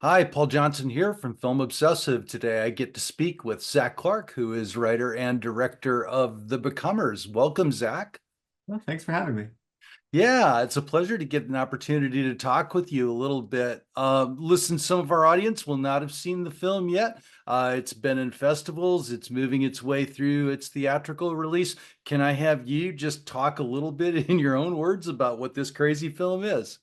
Hi, Paul Johnson here from Film Obsessive. Today I get to speak with Zach Clark, who is writer and director of The Becomers. Welcome, Zach. Well, thanks for having me. Yeah, it's a pleasure to get an opportunity to talk with you a little bit. Listen, some of our audience will not have seen the film yet. It's been in festivals, it's moving its way through its theatrical release. Can I have you just talk a little bit in your own words about what this crazy film is?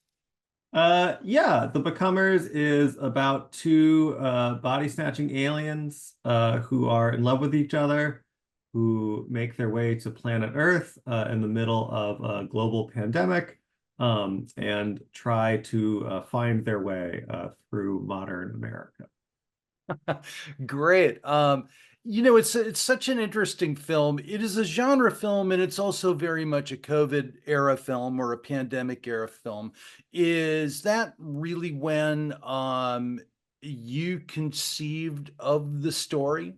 Yeah, The Becomers is about two body snatching aliens who are in love with each other, who make their way to planet Earth in the middle of a global pandemic, and try to find their way through modern America. Great. It's such an interesting film. It is a genre film, and it's also very much a COVID era film or a pandemic era film. Is that really when you conceived of the story?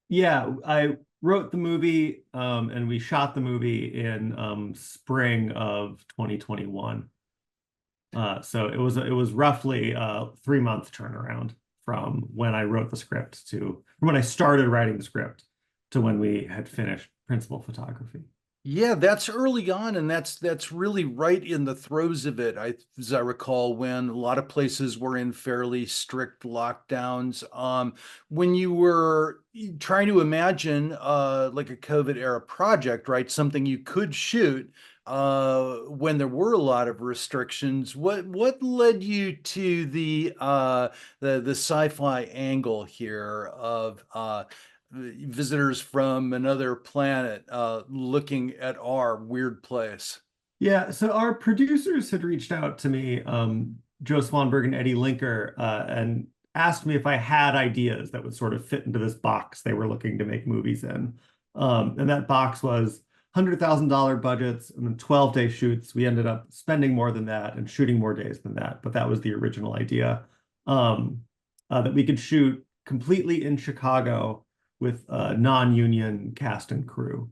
Yeah, I wrote the movie and we shot the movie in spring of 2021. So it was roughly a 3 month turnaround from when I wrote the script to from when I started writing the script to when we had finished principal photography. Yeah, that's early on, and that's really right in the throes of it. As I recall, when a lot of places were in fairly strict lockdowns. When you were trying to imagine like a COVID era project, right? Something you could shoot when there were a lot of restrictions. What led you to the sci-fi angle here of visitors from another planet looking at our weird place? Yeah, so our producers had reached out to me, Joe Swanberg and Eddie Linker, and asked me if I had ideas that would sort of fit into this box they were looking to make movies in. And that box was $100,000 budgets and then 12-day shoots. We ended up spending more than that and shooting more days than that, but that was the original idea. That we could shoot completely in Chicago with a non-union cast and crew.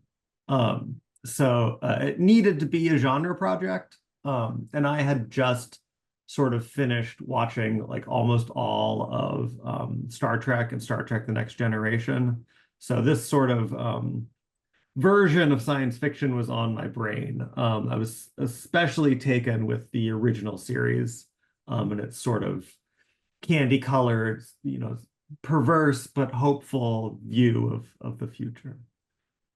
So it needed to be a genre project. And I had just sort of finished watching like almost all of Star Trek and Star Trek The Next Generation. So this sort of version of science fiction was on my brain. I was especially taken with the original series, and its sort of candy colored, perverse but hopeful view of the future.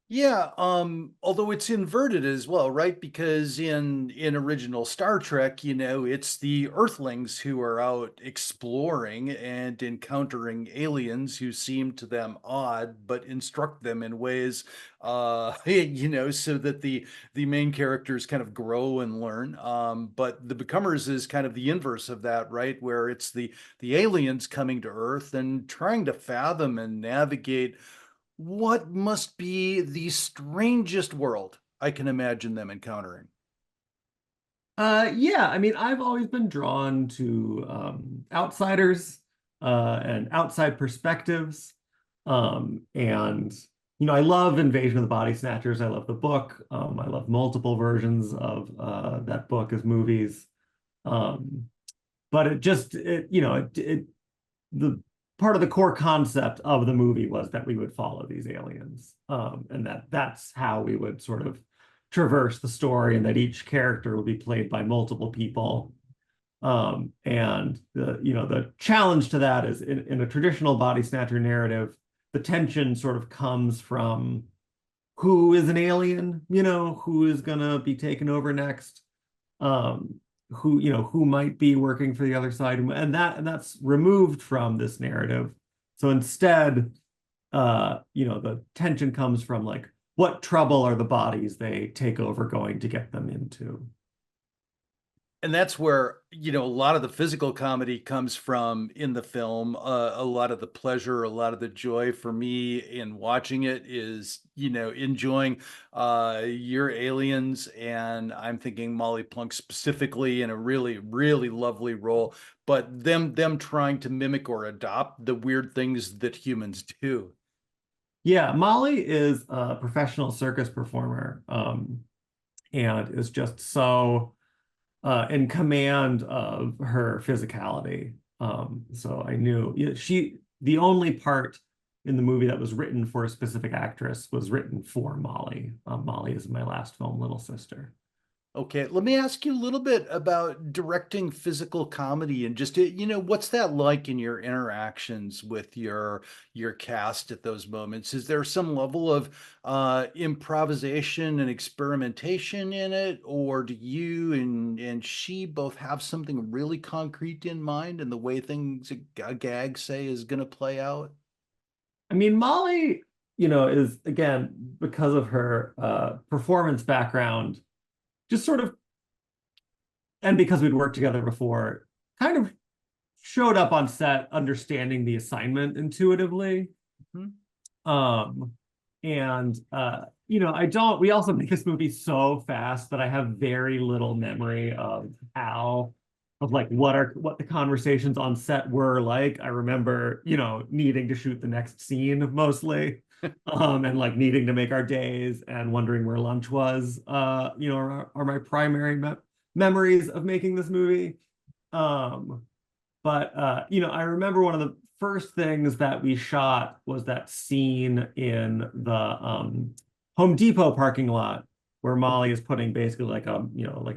Yeah, although it's inverted as well, right? Because in original Star Trek, it's the Earthlings who are out exploring and encountering aliens who seem to them odd, but instruct them in ways so that the main characters kind of grow and learn. But the Becomers is kind of the inverse of that, right? Where it's the aliens coming to Earth and trying to fathom and navigate what must be the strangest world I can imagine them encountering. Yeah, I mean, I've always been drawn to outsiders and outside perspectives. And I love Invasion of the Body Snatchers. I love the book. I love multiple versions of that book as movies. Um, but the part of the core concept of the movie was that we would follow these aliens, and that's how we would sort of traverse the story, and that each character would be played by multiple people. And the challenge to that is in a traditional body snatcher narrative, the tension sort of comes from who is an alien, who is gonna be taken over next, um, who might be working for the other side, and that's removed from this narrative. So instead, the tension comes from like what trouble are the bodies they take over going to get them into. And that's where, a lot of the physical comedy comes from in the film. A lot of the pleasure, a lot of the joy for me in watching it is, enjoying your aliens. And I'm thinking Molly Plunk specifically in a really, really lovely role, but them trying to mimic or adopt the weird things that humans do. Yeah, Molly is a professional circus performer, and is just so in command of her physicality. So I knew, yeah, the only part in the movie that was written for a specific actress was written for Molly. Molly is my last film, Little Sister. Okay, let me ask you a little bit about directing physical comedy and just what's that like in your interactions with your cast at those moments? Is there some level of improvisation and experimentation in it, or do you and she both have something really concrete in mind and the way things a gag say is going to play out? I mean, Molly, is again, because of her performance background, just sort of, and because we'd worked together before, kind of showed up on set understanding the assignment intuitively. Mhm. Um, and I don't, we also make this movie so fast that I have very little memory of like what the conversations on set were like. I remember, needing to shoot the next scene mostly. And like needing to make our days and wondering where lunch was, are my primary memories of making this movie. Um, but I remember one of the first things that we shot was that scene in the Home Depot parking lot where Molly is putting basically like a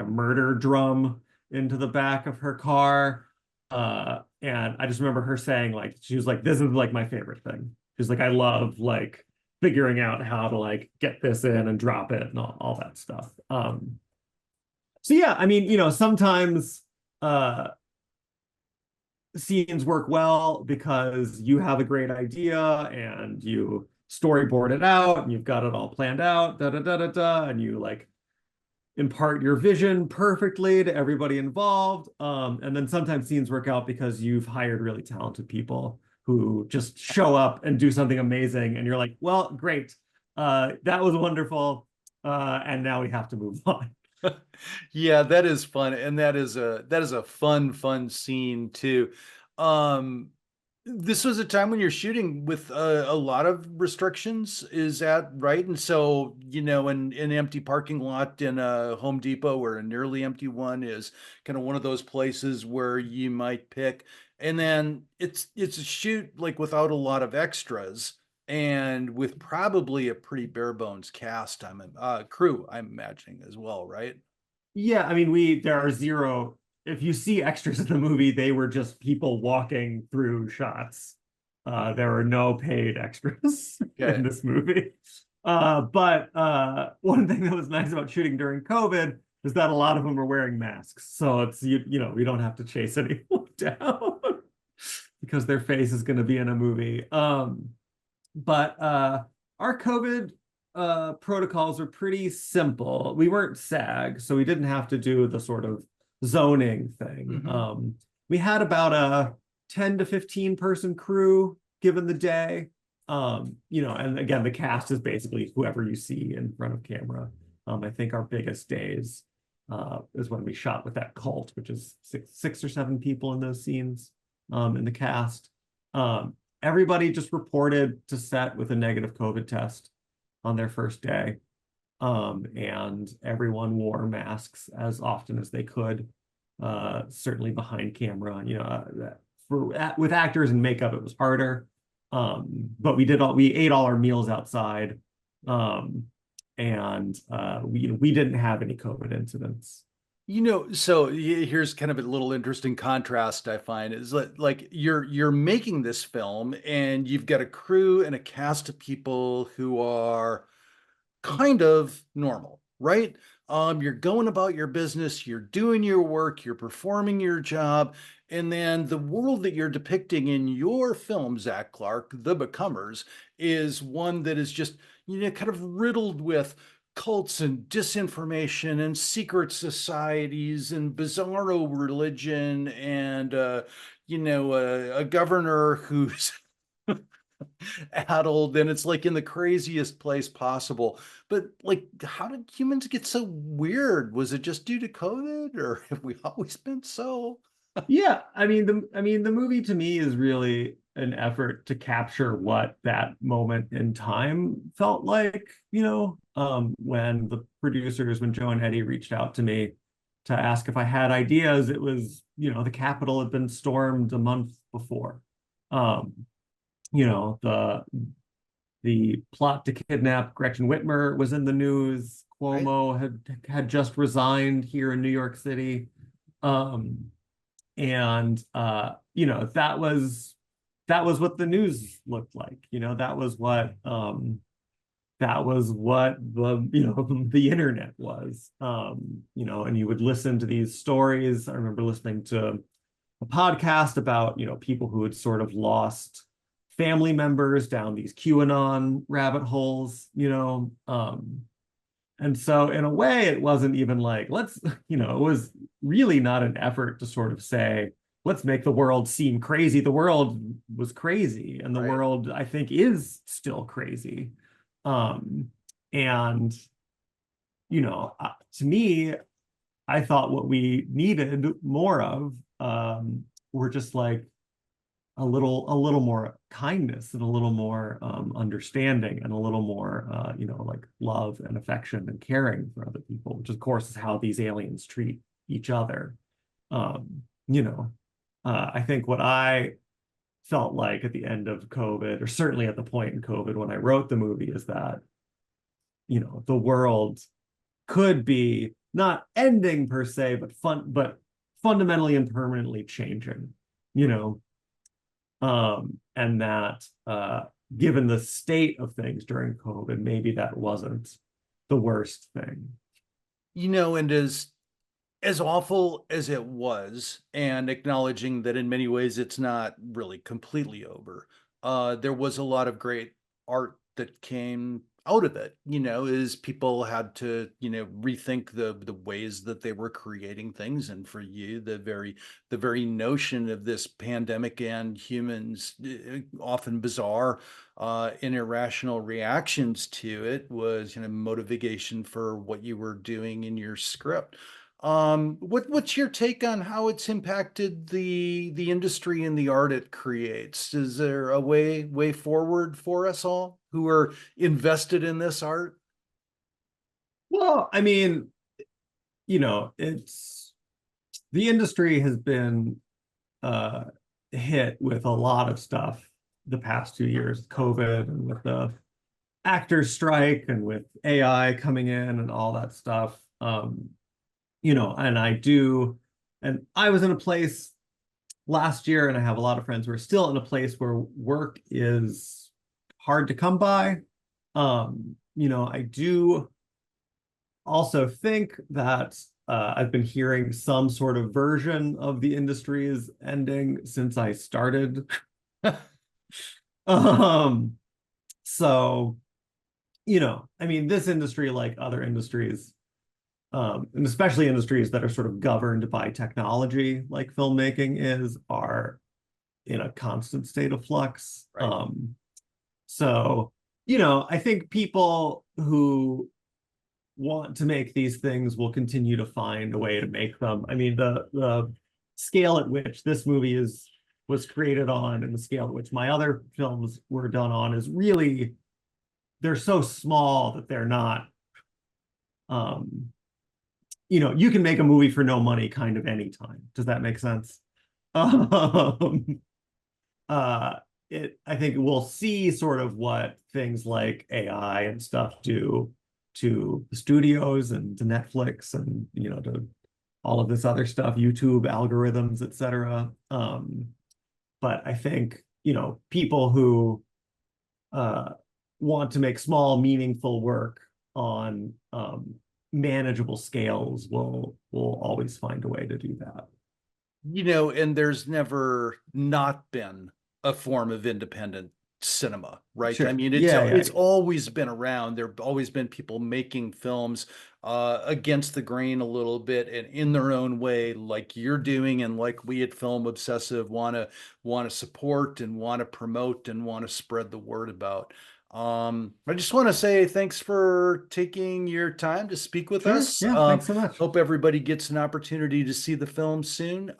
murder drum into the back of her car. And I just remember her saying like she was like, this is like my favorite thing. She's like, I love like figuring out how to like get this in and drop it and all that stuff. So yeah, I mean, sometimes uh scenes work well because you have a great idea and you storyboard it out and you've got it all planned out, da da da da da, and you like impart your vision perfectly to everybody involved. And then sometimes scenes work out because you've hired really talented people who just show up and do something amazing, and you're like, well, great, that was wonderful, and now we have to move on. Yeah, that is fun, and that is a fun scene too. Um, this was a time when you're shooting with a lot of restrictions, is that right? And so, an empty parking lot in a Home Depot or a nearly empty one is kind of one of those places where you might pick, and then it's a shoot like without a lot of extras and with probably a pretty bare bones cast, crew, I'm imagining as well, right? Yeah, I mean, there are zero. If you see extras in the movie, they were just people walking through shots. There were no paid extras in Okay. this movie. But one thing that was nice about shooting during COVID is that a lot of them were wearing masks. So we don't have to chase anyone down because their face is going to be in a movie. But our COVID protocols are pretty simple. We weren't SAG, so we didn't have to do the sort of zoning thing. Hmm. We had about a 10 to 15 person crew given the day. And again, the cast is basically whoever you see in front of camera. I think our biggest days is when we shot with that cult, which is six or seven people in those scenes in the cast. Um, Everybody just reported to set with a negative COVID test on their first day. And everyone wore masks as often as they could, certainly behind camera. With actors and makeup, it was harder. But we ate all our meals outside. Um, and we didn't have any COVID incidents. So here's kind of a little interesting contrast I find is like you're making this film and you've got a crew and a cast of people who are kind of normal, right? You're going about your business, you're doing your work, you're performing your job, and then the world that you're depicting in your film, Zach Clark, The Becomers, is one that is just, kind of riddled with cults and disinformation and secret societies and bizarro religion and a governor who's addled and it's like in the craziest place possible. But like, how did humans get so weird? Was it just due to COVID or have we always been so? Yeah, I mean the movie to me is really an effort to capture what that moment in time felt like, when Joe and Eddie reached out to me to ask if I had ideas, it was the Capitol had been stormed a month before. Um, you know, the plot to kidnap Gretchen Whitmer was in the news. Right. Cuomo had just resigned here in New York City. Um, and that was what the news looked like. That was what the internet was. And you would listen to these stories. I remember listening to a podcast about people who had sort of lost family members down these QAnon rabbit holes. And so in a way, it wasn't even like, it was really not an effort to sort of say, let's make the world seem crazy. The world was crazy, and the Right. world, I think, is still crazy. Um, and, to me, I thought what we needed more of were just like a little more kindness and a little more understanding and a little more like love and affection and caring for other people, which of course is how these aliens treat each other. um I think what I felt like at the end of COVID, or certainly at the point in COVID when I wrote the movie, is that the world could be not ending per se, but fundamentally and permanently changing. you know and that given the state of things during COVID, maybe that wasn't the worst thing. And as awful as it was, and acknowledging that in many ways it's not really completely over, there was a lot of great art that came out of it, as people had to, rethink the ways that they were creating things. And for you, the very notion of this pandemic and humans often bizarre and irrational reactions to it was motivation for what you were doing in your script. What's your take on how it's impacted the industry and the art it creates? Is there a way forward for us all who are invested in this art? Well, I mean, it's the industry has been uh hit with a lot of stuff the past 2 years, COVID, and with the actors strike, and with AI coming in and all that stuff. And I was in a place last year, and I have a lot of friends who are still in a place where work is hard to come by. I do also think that I've been hearing some sort of version of the industry is ending since I started. Um, so, I mean, this industry, like other industries, and especially industries that are sort of governed by technology, like filmmaking are in a constant state of flux. Right. So, I think people who want to make these things will continue to find a way to make them. I mean, the scale at which this movie was created on, and the scale at which my other films were done on, is really, they're so small that they're not. Um, you can make a movie for no money kind of anytime. Does that make sense? Um, uh, I think we'll see sort of what things like AI and stuff do to the studios and to Netflix, and to all of this other stuff, YouTube algorithms, etc. But I think people who uh, want to make small, meaningful work on manageable scales will always find a way to do that. And there's never not been a form of independent cinema, right? I Sure. mean, it's Yeah, yeah, it's always been around. There have always been people making films against the grain a little bit and in their own way, like you're doing, and like we at Film Obsessive want to support and want to promote and want to spread the word about. I just want to say thanks for taking your time to speak with sure. us. Yeah, thanks so much. Hope everybody gets an opportunity to see the film soon.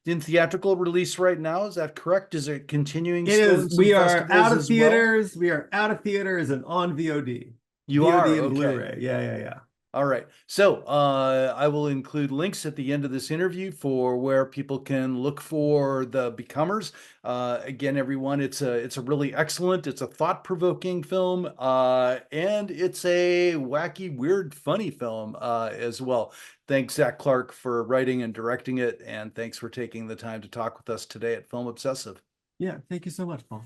In theatrical release right now, is that correct? Is it continuing It still in is. some We are festivals out of as well? theaters. We are out of theaters and on VOD, You are, VOD and okay. Blu-ray. Yeah, yeah, yeah. All right. So I will include links at the end of this interview for where people can look for the Becomers. Again, everyone, it's a really excellent, it's a thought-provoking film, and it's a wacky, weird, funny film as well. Thanks, Zach Clark, for writing and directing it, and thanks for taking the time to talk with us today at Film Obsessive. Yeah, thank you so much, Paul.